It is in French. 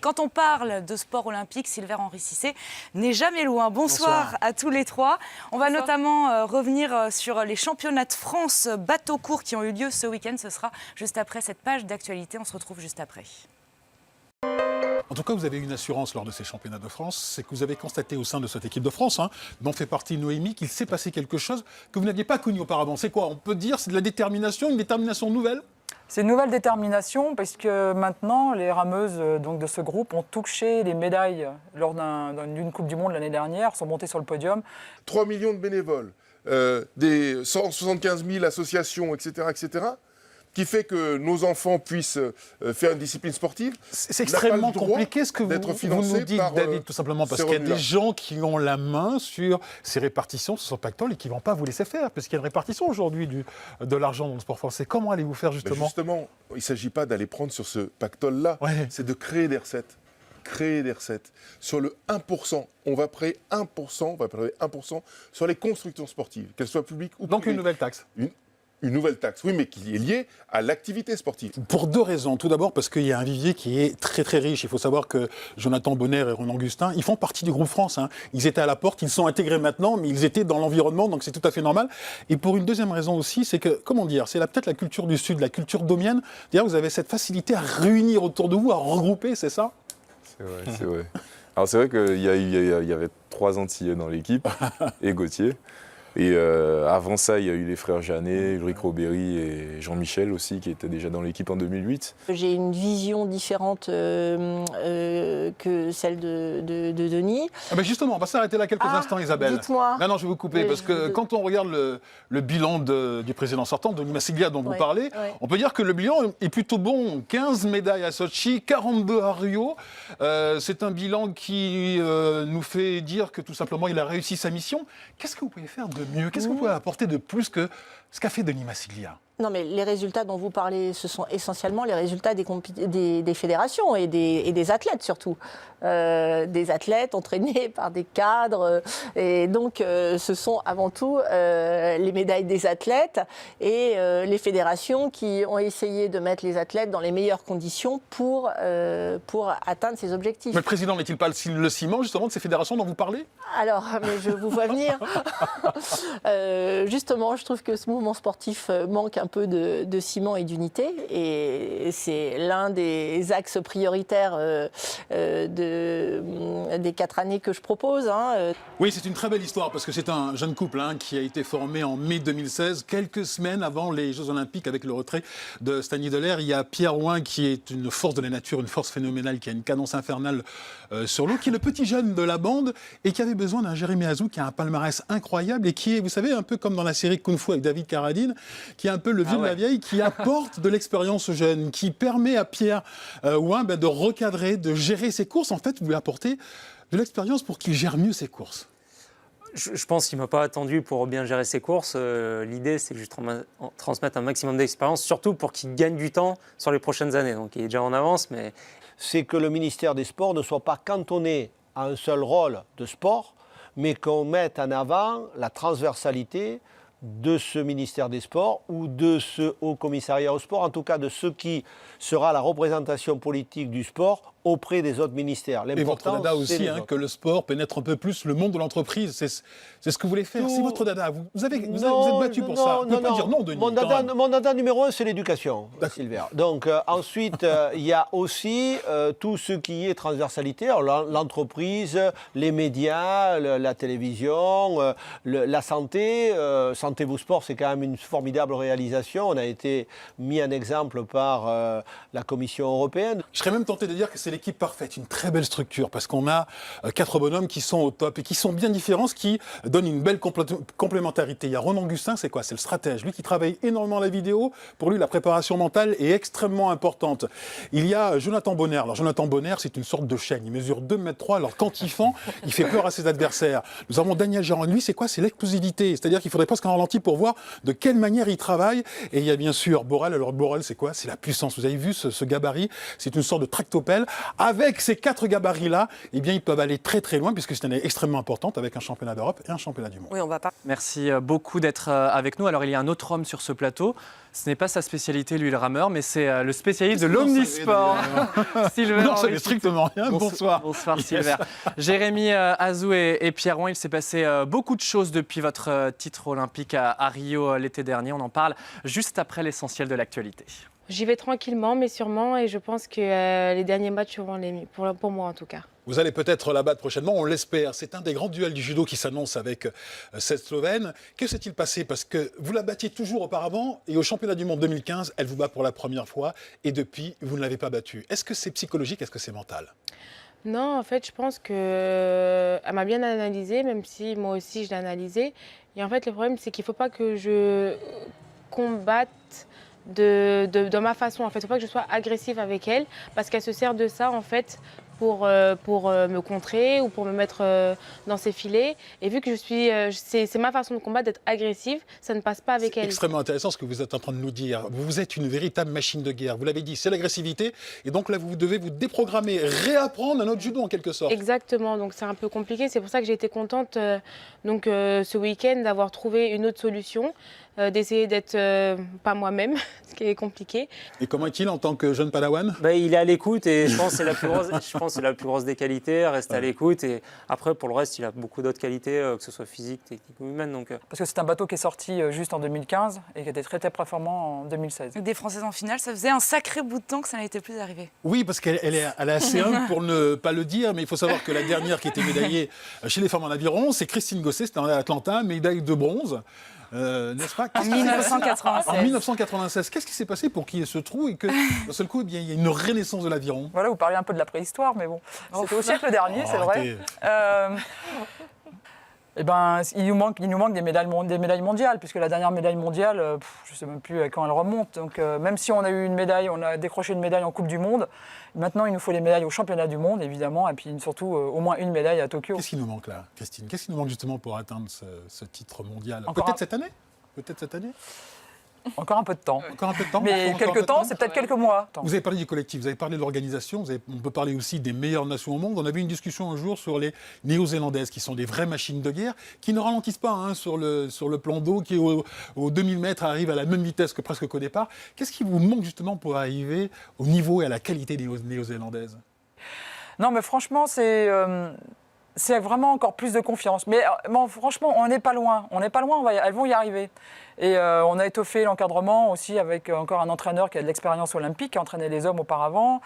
quand on parle de sport olympique, Silver-Henri Cissé n'est jamais loin. Bonsoir à tous les trois. On va notamment revenir sur les championnats de France bateau court qui ont eu lieu ce week-end. Ce sera juste après cette page d'actualité. On se retrouve juste après. En tout cas, vous avez une assurance lors de ces championnats de France, c'est que vous avez constaté au sein de cette équipe de France, dont fait partie Noémie, qu'il s'est passé quelque chose que vous n'aviez pas connu auparavant. C'est quoi? On peut dire c'est de la détermination, une détermination nouvelle? C'est une nouvelle détermination parce que maintenant, les rameuses de ce groupe ont touché les médailles lors d'une Coupe du Monde l'année dernière, sont montées sur le podium. 3 millions de bénévoles, des 175 000 associations, etc., qui fait que nos enfants puissent faire une discipline sportive. C'est extrêmement compliqué ce que vous nous dites, David, tout simplement parce qu'il y a des gens qui ont la main sur ces répartitions, sur ce pactole, et qui ne vont pas vous laisser faire, parce qu'il y a une répartition aujourd'hui de l'argent dans le sport français. Comment allez-vous faire justement? Justement, il ne s'agit pas d'aller prendre sur ce pactole-là, c'est de créer des recettes. Sur le 1%, on va prélever 1% sur les constructions sportives, qu'elles soient publiques ou privées. Donc une nouvelle taxe. Une nouvelle taxe, oui, mais qui est liée à l'activité sportive. Pour deux raisons. Tout d'abord, parce qu'il y a un vivier qui est très très riche. Il faut savoir que Jonathan Bonner et Ronan Gustin, ils font partie du groupe France. Ils étaient à la porte, ils sont intégrés maintenant, mais ils étaient dans l'environnement, donc c'est tout à fait normal. Et pour une deuxième raison aussi, c'est que, comment dire, c'est peut-être la culture du Sud, la culture domienne. D'ailleurs, vous avez cette facilité à réunir autour de vous, à regrouper, c'est ça? C'est vrai. Alors c'est vrai qu'il y avait 3 Antillais dans l'équipe, et Gauthier. Et avant ça, il y a eu les frères Jeannet, Ulrich Robéry et Jean-Michel aussi, qui étaient déjà dans l'équipe en 2008. J'ai une vision différente que celle de Denis. Ah ben justement, on va s'arrêter là quelques instants, Isabelle. Dites-moi. Non, je vais vous couper, parce que quand on regarde le bilan du président sortant, Denis Massiglia, dont vous parlez, on peut dire que le bilan est plutôt bon. 15 médailles à Sochi, 42 à Rio. C'est un bilan qui nous fait dire que tout simplement, il a réussi sa mission. Qu'est-ce que vous pouvez faire de mieux? Qu'est-ce que vous pouvez apporter de plus que ce qu'a fait Denis Massiglia? Non, mais les résultats dont vous parlez, ce sont essentiellement les résultats des fédérations et des athlètes surtout. Des athlètes entraînés par des cadres. Et donc, ce sont avant tout les médailles des athlètes et les fédérations qui ont essayé de mettre les athlètes dans les meilleures conditions pour atteindre ces objectifs. Mais le président n'est-il pas le ciment justement de ces fédérations dont vous parlez? Alors, mais je vous vois venir. Justement, je trouve que ce mouvement sportif manque un peu de ciment et d'unité. Et c'est l'un des axes prioritaires des 4 années que je propose. Oui, c'est une très belle histoire parce que c'est un jeune couple qui a été formé en mai 2016, quelques semaines avant les Jeux Olympiques avec le retrait de Stani Delair. Il y a Pierre Ouin qui est une force de la nature, une force phénoménale, qui a une cadence infernale sur l'eau, qui est le petit jeune de la bande et qui avait besoin d'un Jérémy Azou qui a un palmarès incroyable et qui est, vous savez, un peu comme dans la série Kung Fu avec David Carradine, qui est un peu le vieux de la vieille, qui apporte de l'expérience aux jeunes, qui permet à Pierre Ouin de recadrer, de gérer ses courses. En fait, vous lui apportez de l'expérience pour qu'il gère mieux ses courses. Je pense qu'il ne m'a pas attendu pour bien gérer ses courses. L'idée, c'est juste transmettre un maximum d'expérience, surtout pour qu'il gagne du temps sur les prochaines années. Donc il est déjà en avance, mais... C'est que le ministère des Sports ne soit pas cantonné à un seul rôle de sport, mais qu'on mette en avant la transversalité de ce ministère des Sports ou de ce Haut Commissariat au sport, en tout cas de ce qui sera la représentation politique du sport auprès des autres ministères. Et votre dada aussi, que le sport pénètre un peu plus le monde de l'entreprise. C'est ce que vous voulez faire. C'est votre dada. Vous êtes battu pour ça. Vous ne pouvez pas dire non, Denis. Mon dada numéro 1, c'est l'éducation, Silver. Donc ensuite, il y a aussi tout ce qui est transversalité. L'entreprise, les médias, la télévision, la santé. Santé vous sport, c'est quand même une formidable réalisation. On a été mis en exemple par la Commission européenne. Je serais même tenté de dire que c'est l'équipe parfaite, une très belle structure, parce qu'on a 4 bonhommes qui sont au top et qui sont bien différents, ce qui donne une belle complémentarité. Il y a Ronan Gustin, c'est quoi? C'est le stratège, lui qui travaille énormément la vidéo. Pour lui, la préparation mentale est extrêmement importante. Il y a Jonathan Bonner. Alors Jonathan Bonner, c'est une sorte de chêne. Il mesure 2,3 m. Alors quand il fend, il fait peur à ses adversaires. Nous avons Daniel Gérard. Lui, c'est quoi? C'est l'explosivité. C'est-à-dire qu'il faudrait presque un ralenti pour voir de quelle manière il travaille. Et il y a bien sûr Borel. Alors Borel, c'est quoi? C'est la puissance. Vous avez vu ce gabarit? C'est une sorte de tractopelle. Avec ces 4 gabarits-là, eh bien, ils peuvent aller très très loin puisque c'est une année extrêmement importante avec un championnat d'Europe et un championnat du monde. Oui, on va pas. Merci beaucoup d'être avec nous. Alors, il y a un autre homme sur ce plateau. Ce n'est pas sa spécialité, lui, le rameur, mais c'est le spécialiste de l'omnisport. Silver. Non, ça n'est strictement rien. Bonsoir. Bonsoir, Silver. Jérémy Azou et Pierre Rouen, il s'est passé beaucoup de choses depuis votre titre olympique à Rio l'été dernier. On en parle juste après l'essentiel de l'actualité. J'y vais tranquillement, mais sûrement, et je pense que les derniers matchs seront les mieux, pour moi en tout cas. Vous allez peut-être la battre prochainement, on l'espère. C'est un des grands duels du judo qui s'annonce avec cette Slovène. Que s'est-il passé? Parce que vous la battiez toujours auparavant et au championnat du monde 2015, elle vous bat pour la première fois et depuis, vous ne l'avez pas battue. Est-ce que c'est psychologique? Est-ce que c'est mental? Non, en fait, je pense qu'elle m'a bien analysé, même si moi aussi je l'ai analysé. Et en fait, le problème, c'est qu'il ne faut pas que je combatte de ma façon. En fait, il ne faut pas que je sois agressive avec elle parce qu'elle se sert de ça, en fait, pour me contrer ou pour me mettre dans ses filets. Et vu que c'est ma façon de combattre d'être agressive, ça ne passe pas avec elle. C'est extrêmement intéressant ce que vous êtes en train de nous dire. Vous êtes une véritable machine de guerre. Vous l'avez dit, c'est l'agressivité. Et donc là, vous devez vous déprogrammer, réapprendre un autre judo en quelque sorte. Exactement. Donc c'est un peu compliqué. C'est pour ça que j'ai été contente ce week-end d'avoir trouvé une autre solution, d'essayer d'être pas moi-même, ce qui est compliqué. Et comment est-il en tant que jeune padawan? Il est à l'écoute et je pense que c'est la plus grosse des qualités, rester à l'écoute. Et après, pour le reste, il a beaucoup d'autres qualités, que ce soit physique, technique ou humaine. Donc, Parce que c'est un bateau qui est sorti juste en 2015 et qui était très très performant en 2016. Des Françaises en finale, ça faisait un sacré bout de temps que ça n'était plus arrivé. Oui, parce qu'elle est assez humble pour ne pas le dire, mais il faut savoir que la dernière qui était médaillée chez les femmes en aviron, c'est Christine Gosset, c'était en Atlanta, médaille de bronze. N'est-ce pas? En 1996. En 1996. Qu'est-ce qui s'est passé pour qu'il y ait ce trou et que, d'un seul coup, eh bien, il y a une renaissance de l'aviron? Voilà, vous parlez un peu de la préhistoire, mais bon, c'était au siècle dernier, c'est vrai. Eh ben, il nous manque des médailles mondiales, puisque la dernière médaille mondiale, je ne sais même plus à quand elle remonte. Donc, même si on a eu une médaille, on a décroché une médaille en Coupe du Monde, maintenant il nous faut des médailles au championnat du monde, évidemment, et puis surtout au moins une médaille à Tokyo. Qu'est-ce qui nous manque là, Christine? Qu'est-ce qui nous manque justement pour atteindre ce titre mondial? Encore Peut-être cette année? Peut-être cette année? Encore un peu de temps. Encore un peu de temps? Mais quelques temps, c'est peut-être quelques mois. Vous avez parlé du collectif, vous avez parlé de l'organisation, on peut parler aussi des meilleures nations au monde. On avait une discussion un jour sur les Néo-Zélandaises, qui sont des vraies machines de guerre, qui ne ralentissent pas sur le plan d'eau, qui aux 2000 mètres arrivent à la même vitesse que presque qu'au départ. Qu'est-ce qui vous manque justement pour arriver au niveau et à la qualité des Néo-Zélandaises? Non, mais franchement, c'est vraiment encore plus de confiance. Mais bon, franchement, on n'est pas loin. On n'est pas loin, elles vont y arriver. Et on a étoffé l'encadrement aussi avec encore un entraîneur qui a de l'expérience olympique, qui a entraîné les hommes auparavant.